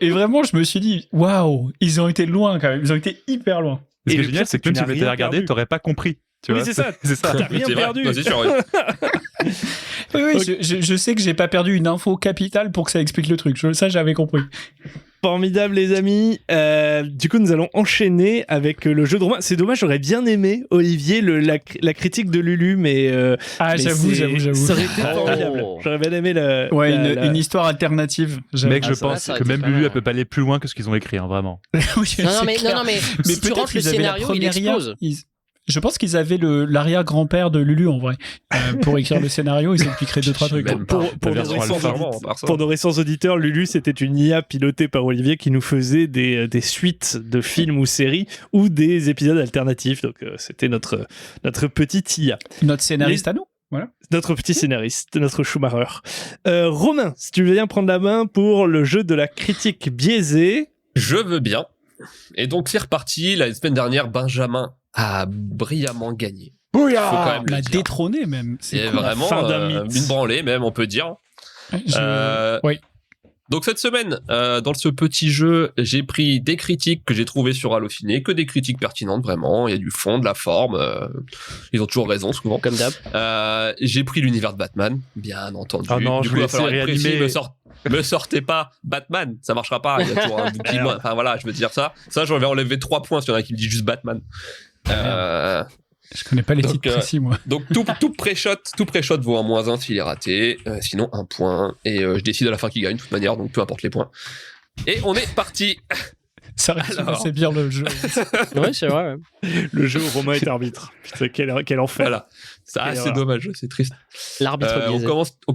Et vraiment, je me suis dit, waouh, ils ont été loin quand même. Ils ont été hyper loin. Ce qui Et est le génial, pire, c'est que même tu si tu n'as l'étais rien regardé, perdu. t'aurais pas compris. Tu Oui, vois, c'est ça. C'est ça. T'as rien C'est vrai. perdu. Non, c'est sûr, oui. Oui, je sais que j'ai pas perdu une info capitale pour que ça explique le truc. Ça, j'avais compris. Formidable, les amis. Du coup, nous allons enchaîner avec le jeu de Romain. C'est dommage, j'aurais bien aimé, Olivier, la critique de Lulu, mais. Ah, mais j'avoue. Ça aurait été formidable. J'aurais bien aimé Ouais, une histoire alternative. Mec, je ça va, pense ça aurait que été même pas Lulu, mal. elle peut pas aller plus loin que ce qu'ils ont écrit, hein, vraiment. Oui, Non, c'est mais clair. mais si tu peut-être rentres le qu'ils avaient la scénario, il première IA. explose. Je pense qu'ils avaient l'arrière-grand-père de Lulu en vrai. Pour écrire le scénario, ils ont pu créer 2-3 trucs. Même Pour La nos version récents alpha. auditeurs- pour nos récents auditeurs, Lulu, c'était une IA pilotée par Olivier qui nous faisait des suites de films ou séries ou des épisodes alternatifs. Donc, c'était notre petite IA. Notre scénariste à nous. Notre petit scénariste, notre Schumacher. Romain, si tu veux bien prendre la main pour le jeu de la critique biaisée. Je veux bien. Et donc, c'est reparti. La semaine dernière, Benjamin a brillamment gagné. Faut quand même On le a dire. détrôné même. C'est C'est cool. vraiment fin d'un mythe. une branlée, même, on peut dire. Oui. Donc cette semaine, dans ce petit jeu, j'ai pris des critiques que j'ai trouvées sur Allociné, que des critiques pertinentes, vraiment. Il y a du fond, de la forme. Ils ont toujours raison, souvent. Comme d'hab. J'ai pris l'univers de Batman, bien entendu. Ah non, du je coup, il va voulais falloir être précis. réanimer. Me sortez pas Batman, ça marchera pas. Il y a toujours un bout qui moins. Enfin voilà, je veux dire ça. Ça, je vais enlever 3 points si y en a qui me dit juste Batman. Je connais pas les Donc, titres précis moi. Donc tout pré-shot vaut un -1 s'il est raté, sinon 1 point. Et je décide à la fin qui gagne de toute manière, donc peu importe les points. Et on est parti. Ça résume Alors. assez bien le jeu. Oui, c'est vrai. Ouais. Le jeu où Romain est arbitre. Putain, quel enfer. Voilà. Ça, Et c'est voilà. dommage, c'est triste. L'arbitre On biaisé.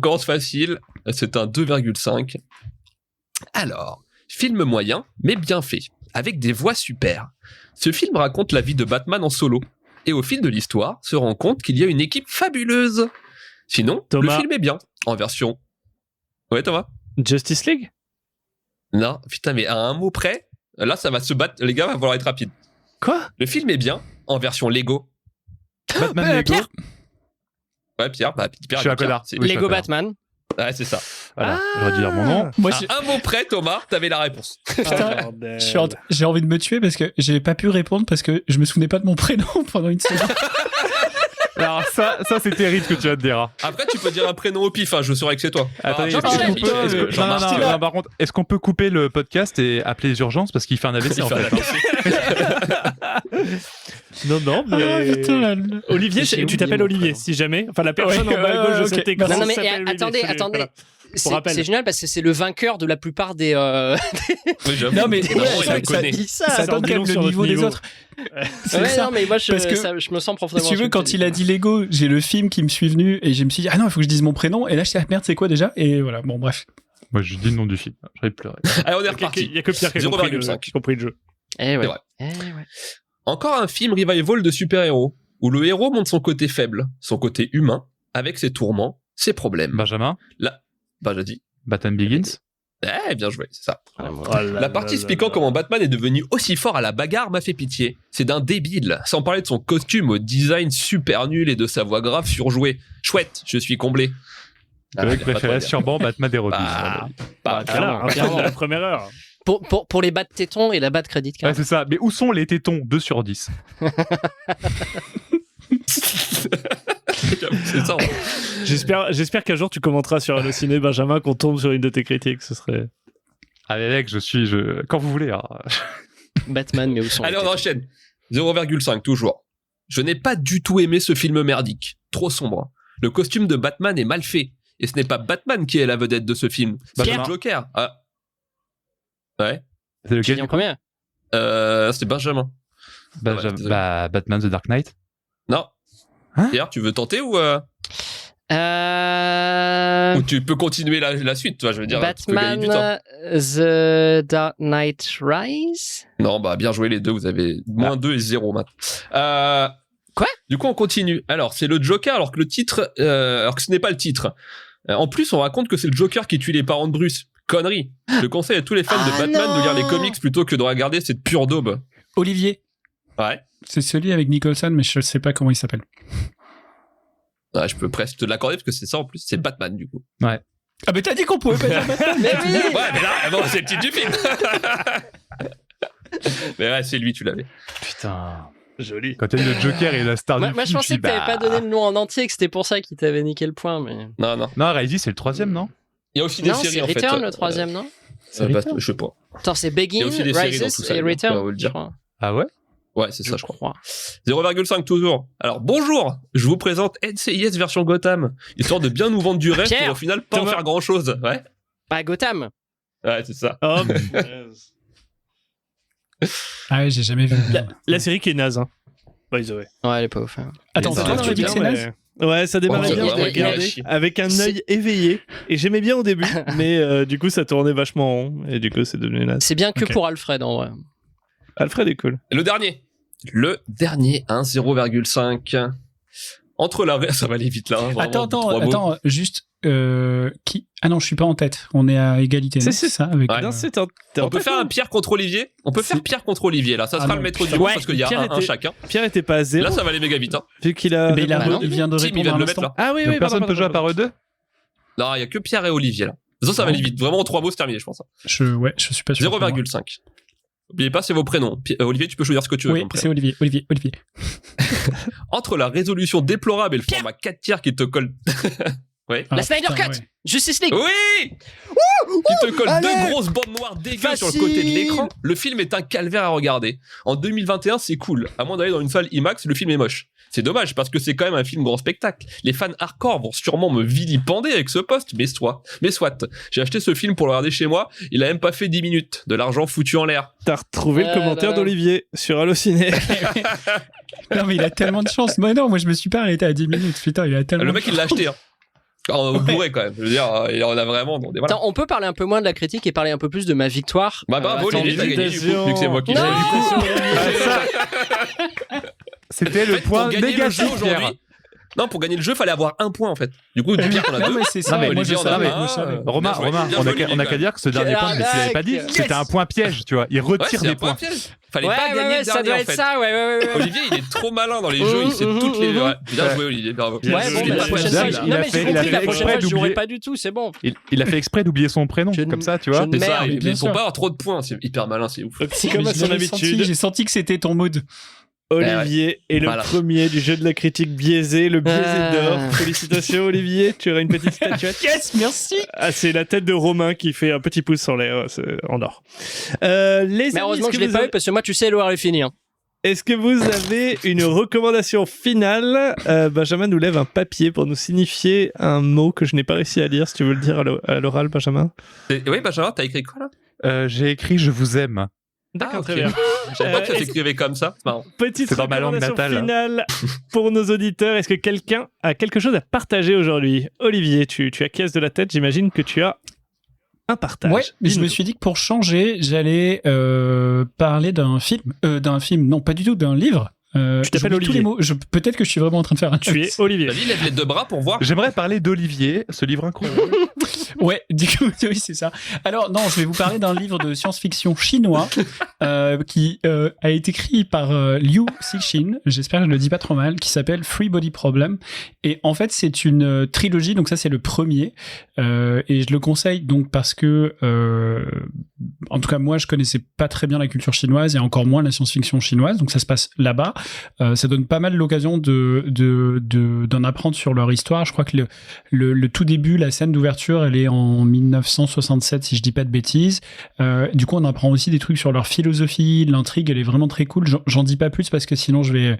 commence facile. C'est un 2,5. Alors, film moyen, mais bien fait, avec des voix super. Ce film raconte la vie de Batman en solo. Et au fil de l'histoire, se rend compte qu'il y a une équipe fabuleuse. Sinon, Thomas. le film est bien, en version... Ouais, Thomas? Justice League? Non, putain, mais à un mot près, là, ça va se battre. Les gars, va falloir être rapide. Quoi? Le film est bien, en version Lego. Batman Lego. Pierre. Ouais, Pierre, Pierre, Je suis un Pierre, connard. c'est- Oui, je suis Lego un connard. Batman. Ouais, c'est ça. Voilà, j'aurais dû dire mon nom. Moi, À un mot près, Thomas, t'avais la réponse. Putain, bordel. j'ai envie de me tuer parce que j'ai pas pu répondre parce que je me souvenais pas de mon prénom pendant une seconde. Alors ça c'est terrible ce que tu vas te dire. Hein. Après, tu peux dire un prénom au pif, hein, je saurais que c'est toi. Attendez, Ah, est-ce qu'on Jean-Michel, peut- est-ce que- Jean-Marc Stiller. non, par contre, est-ce qu'on peut couper le podcast et appeler les urgences parce qu'il fait un AVC Il en fait un fait. AVC. Non, Ah, mais... putain, Olivier, J'ai tu oublié t'appelles mon Olivier, prénom. si jamais. Enfin, la personne Ouais, en bas à gauche de ok. cet écran Non, mais s'appelle Olivier. attendez. Voilà. Pour rappel. C'est génial parce que c'est le vainqueur de la plupart des. Oui, j'avoue. Non, mais Non, ouais, il ça- le connaît. dit ça. ça ça en donne dit quand long même le sur notre niveau des niveau. autres. C'est Ouais, ça. non, mais moi, Parce que- je me sens Si profondément. tu veux, quand il a dit Lego, j'ai le film qui me suis venu et je me suis dit, ah non, il faut que je dise mon prénom. Et là, je dis, ah merde, c'est quoi déjà? Et voilà, bon, bref. Moi je dis le nom du film. J'aurais pleuré. Allez, on est Il y a reparti. que Pierre qui a compris le 0,5. qui a compris le jeu. Eh ouais. C'est vrai. Eh ouais. Encore un film revival de super-héros, où le héros montre son côté faible, son côté humain, avec ses tourments, ses problèmes. Benjamin, Bah, j'ai dit. Batman Begins. Eh, bien joué, c'est ça. Ah, moi. Oh là La partie là expliquant là comment là. Batman est devenu aussi fort à la bagarre m'a fait pitié. C'est d'un débile, sans parler de son costume au design super nul et de sa voix grave surjouée. Chouette, je suis comblé. Le mec y a pas préféré de quoi sûrement Batman des Robins. Bah, Bah, Voilà, un film de la première heure. Pour les bas de tétons et la bas de crédit Ouais, card. c'est ça. Mais où sont les tétons 2 sur 10. c'est ça. J'espère qu'un jour tu commenteras sur Allociné, Benjamin, qu'on tombe sur une de tes critiques. Ce serait. Allez mec, quand vous voulez. Hein. Batman, mais où sont Allez, on enchaîne. 0,5 toujours. Je n'ai pas du tout aimé ce film merdique. Trop sombre. Le costume de Batman est mal fait. Et ce n'est pas Batman qui est la vedette de ce film. C'est le Joker. Ah. Ouais. C'est lequel en premier c'était Benjamin. Batman The Dark Knight. Non. Hein Pierre, tu veux tenter ou tu peux continuer la suite, toi, je veux dire. Batman The Dark Knight Rise. Non, bah bien joué les deux, vous avez -2 et 0 maintenant. Quoi ? Du coup, on continue. Alors, c'est le Joker, alors que le titre, alors que ce n'est pas le titre. En plus, on raconte que c'est le Joker qui tue les parents de Bruce. Connerie. Je conseille à tous les fans de Batman de lire les comics plutôt que de regarder cette pure daube. Olivier. Ouais. C'est celui avec Nicholson, mais je sais pas comment il s'appelle. Ouais, je peux presque te l'accorder parce que c'est ça en plus, c'est Batman du coup. Ouais. Ah, mais t'as dit qu'on pouvait pas dire Batman. Mais oui. Ouais, mais là, bon, c'est le titre du film. Mais ouais, c'est lui, tu l'avais. Putain. Joli. Quand t'as dit le Joker et la star du Moi, je film, pensais que t'avais pas donné le nom en entier, que c'était pour ça qu'il t'avait niqué le point, mais. Non. Non, Raisi, c'est le 3e, non? Il y a aussi des Non, séries c'est en fait. Return le 3e, non Je sais pas. Attends, c'est Il y a Begin, aussi des séries dans Rises tout ça, et on va Return. vous le dire. je crois. Ah ouais? Ouais, c'est ça, je crois. 0,5 toujours. Alors, bonjour, je vous présente NCIS version Gotham, histoire de bien nous vendre du rêve Pierre, pour au final pas en Thomas. faire grand chose. Ouais, Bah, Gotham. ouais, c'est ça. Oh, Ah ouais, j'ai jamais vu. la série qui est naze, hein. By the way. Ouais, elle est pas ouf. Hein. Attends, Ça toi, va, tu dis que c'est naze? Ouais, ça démarrait Ouais, bien, ouais, je ouais, regardais ouais. avec un œil éveillé. Et j'aimais bien au début, mais du coup, ça tournait vachement rond. Et du coup, c'est devenu naze. C'est bien que Ok. pour Alfred, en vrai. Alfred est cool. Et le dernier, 0,5. Entre la... Ça va aller vite là. Hein, vraiment, trois mots. Attends, juste, qui? Ah non, je suis pas en tête. On est à égalité. C'est non ça. ça, avec. Ouais. Non, c'est un On peut faire un Pierre contre Olivier. On peut faire Pierre contre Olivier là. Ça Ah sera non, le maître putain. du monde Ouais, parce qu'il y a Pierre un était- chacun. Pierre était pas à 0. Là, ça va aller méga vite. Hein. Vu qu'il a. Mais Bah non. il vient de Tim, il répondre vient à de le mettre l'instant. là. Ah oui, Donc oui, personne pardon, peut jouer à pardon. part eux deux? Non, il y a que Pierre et Olivier là. De toute façon, ça va aller vite. Vraiment, en 3 mots, c'est terminé, je pense. Je suis pas sûr. 0,5. N'oubliez pas, c'est vos prénoms. Olivier, tu peux choisir ce que tu veux. Oui, comme c'est prénom. Olivier. Entre la résolution déplorable et le format 4 tiers qui te colle. Ouais. Ah, La Snyder putain, Cut. ouais. Justice League. Oui Qui te colle allez. 2 grosses bandes noires dégueu sur le côté de l'écran. Le film est un calvaire à regarder. En 2021, c'est cool. À moins d'aller dans une salle IMAX, le film est moche. C'est dommage parce que c'est quand même un film grand spectacle. Les fans hardcore vont sûrement me vilipender avec ce poste, mais soit. J'ai acheté ce film pour le regarder chez moi. Il a même pas fait 10 minutes. De l'argent foutu en l'air. T'as retrouvé le commentaire d'Olivier sur Allociné. Non, mais il a tellement de chance. Moi, non, moi, je me suis pas arrêté à 10 minutes. Putain, il a tellement Le de mec, il l'a acheté. Hein. Au bourré quand même. Je veux dire, il en a vraiment. Donc, voilà. Attends, on peut parler un peu moins de la critique et parler un peu plus de ma victoire. Bah bravo, attends, Olivier, t'as gagné du coup, vu que c'est moi qui Non. l'ai. Du coup, C'était le en fait, pour point gagner le jeu négatif, Pierre. aujourd'hui. Non, pour gagner le jeu, fallait avoir 1 point en fait. Du coup, Pierre, on a Non, 2. mais c'est ça. Non, mais moi, je Olivier, on savais, a moi, je savais. Romain, Bien joué, Romain, bien on joué, a qu'à Olivier. dire que ce dernier Quelle point, mais tu l'avais pas dit, arnaque. c'était un point piège, tu vois. Il Ouais, retire c'est des un point points. piège. Fallait Ouais, pas gagner le ça dernier doit en être fait. ça, ouais. Olivier, il est trop malin dans les jeux, il sait toutes les. Ouais, bien joué, Olivier, bravo. Bien Ouais, joué. bon, Il mais a la fait prochaine ça, fois, il a non, mais fait- j'ai il a compris, fait la prochaine exprès fois, je jouerai d'oublier. pas du tout, c'est bon. Il a fait exprès d'oublier son prénom, Je comme ne- ça, tu vois. je C'est ça, Merde, mais bien pour sûr. pas avoir trop de points, c'est hyper malin, c'est ouf. Donc, si comme à son habitude, J'ai senti que c'était ton mood. Olivier est le Voilà. premier du jeu de la critique biaisé, le biaisé Ah. d'or. Félicitations Olivier, tu auras une petite statuette. Yes, merci. Ah, c'est la tête de Romain qui fait un petit pouce en l'air, c'est en or. Les Mais amis, heureusement que je l'ai pas eu parce que moi, tu sais, l'heure est finie. Hein. est-ce que vous avez une recommandation finale? Benjamin nous lève un papier pour nous signifier un mot que je n'ai pas réussi à lire. Si tu veux le dire à l'oral, Benjamin. Oui, Benjamin, t'as écrit quoi là? J'ai écrit je vous aime. D'accord, ok. très bien. Je savais pas que ça est-ce- s'écrivait comme ça, c'est marrant. Petite C'est dans ma langue recommandation natale. finale pour nos auditeurs. Est-ce que quelqu'un a quelque chose à partager aujourd'hui? Olivier, tu acquiesces de la tête. J'imagine que tu as un partage. Ouais, mais je Dis-nous me suis dit que pour changer, j'allais parler d'un film. Non, pas du tout, d'un livre. Tu t'appelles j'oublie tous Olivier. les mots. Peut-être que je suis vraiment en train de faire un Tu es Olivier. Vas-y, lève les 2 bras pour voir. J'aimerais parler d'Olivier, ce livre incroyable. Ouais, du coup, oui, c'est ça. Alors, non, je vais vous parler d'un livre de science-fiction chinois qui a été écrit par Liu Cixin, j'espère que je le dis pas trop mal, qui s'appelle Free Body Problem. Et en fait, c'est une trilogie, donc ça, c'est le premier. Et je le conseille donc parce que, en tout cas, moi, je connaissais pas très bien la culture chinoise et encore moins la science-fiction chinoise, donc ça se passe là-bas. Ça donne pas mal l'occasion d'en apprendre sur leur histoire. Je crois que le tout début, la scène d'ouverture, elle est est en 1967, si je dis pas de bêtises. Du coup, on apprend aussi des trucs sur leur philosophie. L'intrigue, elle est vraiment très cool. J'en dis pas plus parce que sinon je vais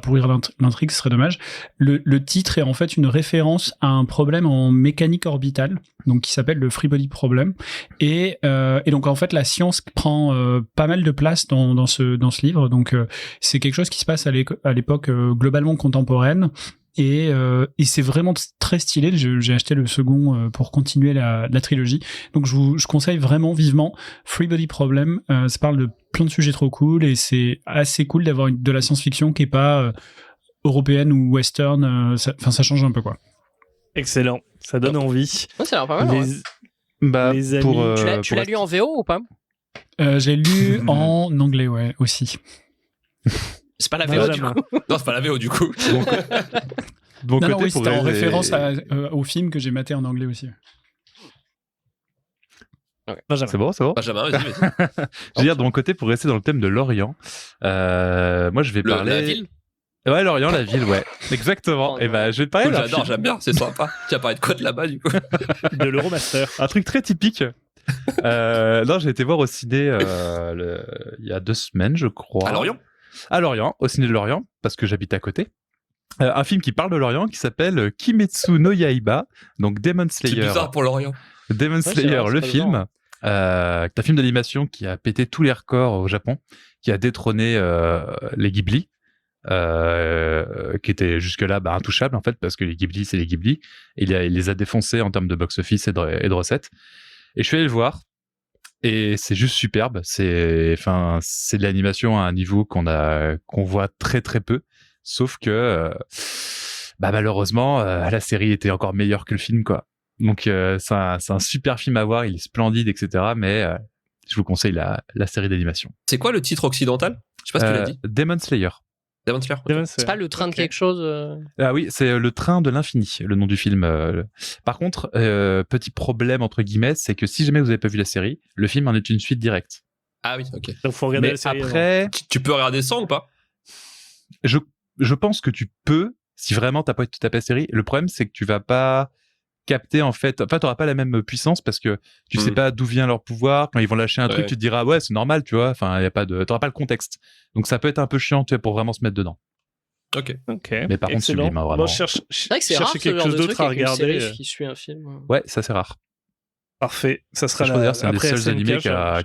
pourrir l'intrigue, ce serait dommage. Le titre est en fait une référence à un problème en mécanique orbitale, donc qui s'appelle le Free Body Problem. Et donc en fait, la science prend pas mal de place dans ce livre. Donc c'est quelque chose qui se passe à l'époque globalement contemporaine. Et c'est vraiment très stylé. J'ai acheté le second pour continuer la trilogie. Donc je conseille vraiment vivement Free Body Problem. Ça parle de plein de sujets trop cool et c'est assez cool d'avoir de la science-fiction qui est pas européenne ou western. Ça change un peu quoi. Excellent, ça donne envie. Ouais, ça a l'air pas mal. Les amis, tu l'as lu en VO ou pas? J'ai lu en anglais, ouais, aussi. C'est pas la VO du coup. Non, c'est pas la VO du coup. Non, oui, c'était en référence au film que j'ai maté en anglais aussi. Okay. C'est bon. Benjamin, vas-y. Je veux dire, de mon côté, pour rester dans le thème de l'Orient, moi je vais parler... La ville. Ouais, l'Orient, la ville, ouais. Exactement. Et je vais te parler d'un J'adore, film. j'aime bien, c'est sympa. Tu vas parler de quoi de là-bas du coup? de l'Euromaster. Un truc très typique. Non, j'ai été voir au ciné il y a 2 semaines, je crois. À Lorient, au ciné de Lorient, parce que j'habite à côté. Un film qui parle de l'Orient qui s'appelle Kimetsu no Yaiba, donc Demon Slayer. C'est bizarre pour l'Orient. Demon Slayer, le film. Un film d'animation qui a pété tous les records au Japon, qui a détrôné les Ghibli, qui étaient jusque-là intouchables en fait, parce que les Ghibli, c'est les Ghibli. Et il les a défoncés en termes de box-office et de recettes. Et je suis allé le voir. Et c'est juste superbe. C'est de l'animation à un niveau qu'on voit très très peu. Sauf que, malheureusement, la série était encore meilleure que le film, quoi. Donc c'est un super film à voir. Il est splendide, etc. Mais je vous conseille la série d'animation. C'est quoi le titre occidental? Je sais pas si tu l'as dit. Demon Slayer. Demon Slayer. Okay. C'est pas le train de quelque chose Ah oui, c'est le train de l'infini, le nom du film. Par contre, petit problème entre guillemets, c'est que si jamais vous avez pas vu la série, le film en est une suite directe. Ah oui, ok. Donc faut regarder Mais la série. après, Tu peux regarder sans ou pas? je pense que tu peux, si vraiment t'as pas tapé la série. Le problème, c'est que tu vas pas capter en fait. Enfin, t'auras pas la même puissance parce que tu sais pas d'où vient leur pouvoir. Quand ils vont lâcher un truc, tu te diras ouais, c'est normal, tu vois. Enfin, t'auras pas le contexte. Donc ça peut être un peu chiant, tu vois, pour vraiment se mettre dedans. Ok. Mais par contre, sublime, vraiment. Bon, c'est vrai que c'est rare quelque chose d'autre à regarder. Qui suit un film. Ouais, ça c'est rare. Parfait. Ça sera je peux dire, c'est un des seuls animés qui un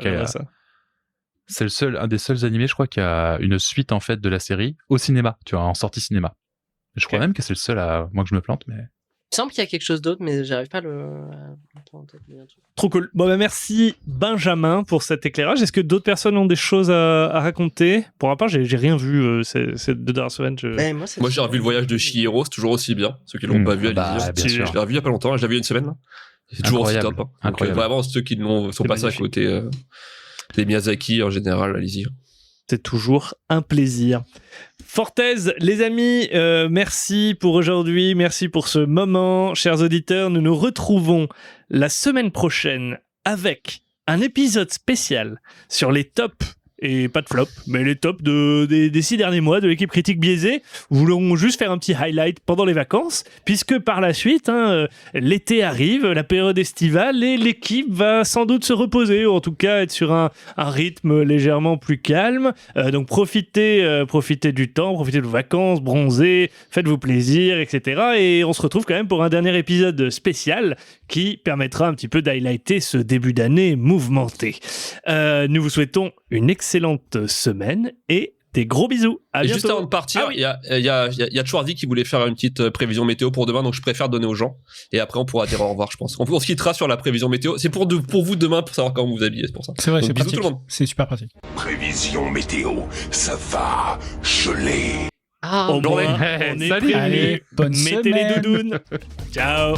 des seuls animés, je crois, qui a une suite en fait de la série au cinéma, tu vois, en sortie cinéma. Je crois même que c'est le seul à moins que je me plante, mais. Il semble qu'il y a quelque chose d'autre, mais j'arrive pas à Trop cool. Bon, merci Benjamin pour cet éclairage. Est-ce que d'autres personnes ont des choses à raconter? Pour ma part, j'ai rien vu ces 2 dernières semaines. Moi, j'ai revu le voyage de Chihiro, c'est toujours aussi bien. Ceux qui l'ont pas vu, allez-y. Je l'ai revu il y a pas longtemps, je l'ai vu il y a une semaine. Là. C'est toujours aussi top. Incroyable. Vraiment, ceux qui sont passés à côté des Miyazaki en général, allez-y. C'est toujours un plaisir. Fortez, les amis, merci pour aujourd'hui, merci pour ce moment. Chers auditeurs, nous nous retrouvons la semaine prochaine avec un épisode spécial sur les tops, et pas de flop, mais les tops des 6 derniers mois de l'équipe Critique Biaisée. Nous voulons juste faire un petit highlight pendant les vacances, puisque par la suite, l'été arrive, la période estivale, et l'équipe va sans doute se reposer, ou en tout cas être sur un rythme légèrement plus calme. Donc profitez du temps, profitez de vos vacances, bronzez, faites-vous plaisir, etc. Et on se retrouve quand même pour un dernier épisode spécial qui permettra un petit peu d'highlighter ce début d'année mouvementé. Nous vous souhaitons une excellente semaine et des gros bisous. À bientôt. Juste avant de partir, il y a Chouardi qui voulait faire une petite prévision météo pour demain, donc je préfère donner aux gens. Et après, on pourra dire au revoir, je pense. On se quittera sur la prévision météo. C'est pour vous demain pour savoir comment vous habillez, c'est pour ça. C'est vrai, donc, c'est bisous pratique. Tout le monde. C'est super pratique. Prévision météo, ça va geler. Au moins, on est salut. Allez, bonne Mettez semaine. les doudounes. Ciao.